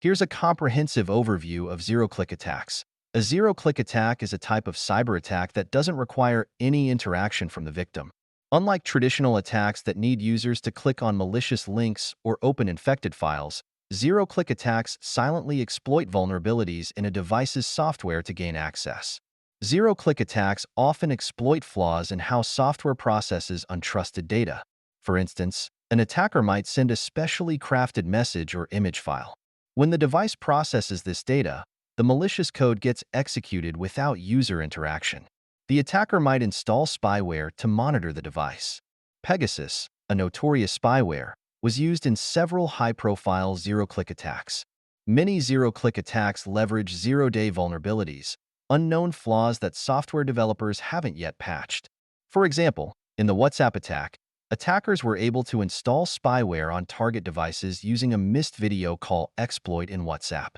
Here's a comprehensive overview of zero-click attacks. A zero-click attack is a type of cyber attack that doesn't require any interaction from the victim. Unlike traditional attacks that need users to click on malicious links or open infected files, zero-click attacks silently exploit vulnerabilities in a device's software to gain access. Zero-click attacks often exploit flaws in how software processes untrusted data. For instance, an attacker might send a specially crafted message or image file. When the device processes this data, the malicious code gets executed without user interaction. The attacker might install spyware to monitor the device. Pegasus, a notorious spyware, was used in several high-profile zero-click attacks. Many zero-click attacks leverage zero-day vulnerabilities, unknown flaws that software developers haven't yet patched. For example, in the WhatsApp attack, attackers were able to install spyware on target devices using a missed video call exploit in WhatsApp.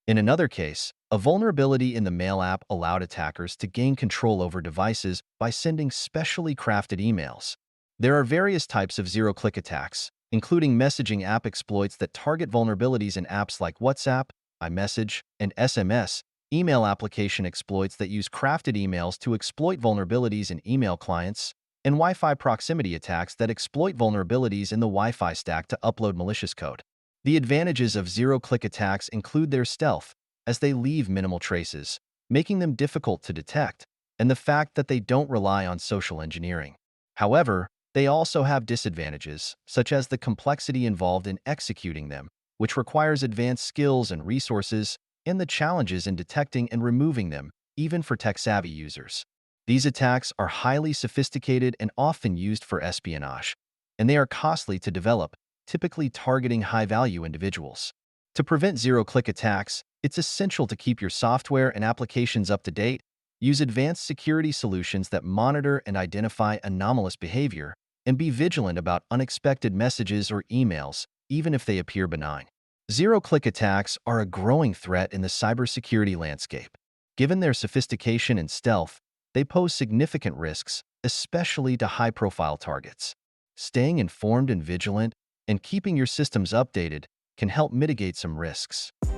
In another case, a vulnerability in the Mail app allowed attackers to gain control over devices by sending specially crafted emails. There are various types of zero-click attacks, including messaging app exploits that target vulnerabilities in apps like WhatsApp, iMessage, and SMS, email application exploits that use crafted emails to exploit vulnerabilities in email clients, and Wi-Fi proximity attacks that exploit vulnerabilities in the Wi-Fi stack to upload malicious code. The advantages of zero-click attacks include their stealth, as they leave minimal traces, making them difficult to detect, and the fact that they don't rely on social engineering. However, they also have disadvantages, such as the complexity involved in executing them, which requires advanced skills and resources, and the challenges in detecting and removing them, even for tech-savvy users. These attacks are highly sophisticated and often used for espionage, and they are costly to develop, typically targeting high-value individuals. To prevent zero-click attacks, it's essential to keep your software and applications up to date, use advanced security solutions that monitor and identify anomalous behavior, and be vigilant about unexpected messages or emails, even if they appear benign. Zero-click attacks are a growing threat in the cybersecurity landscape. Given their sophistication and stealth, they pose significant risks, especially to high-profile targets. Staying informed and vigilant, and keeping your systems updated can help mitigate some risks.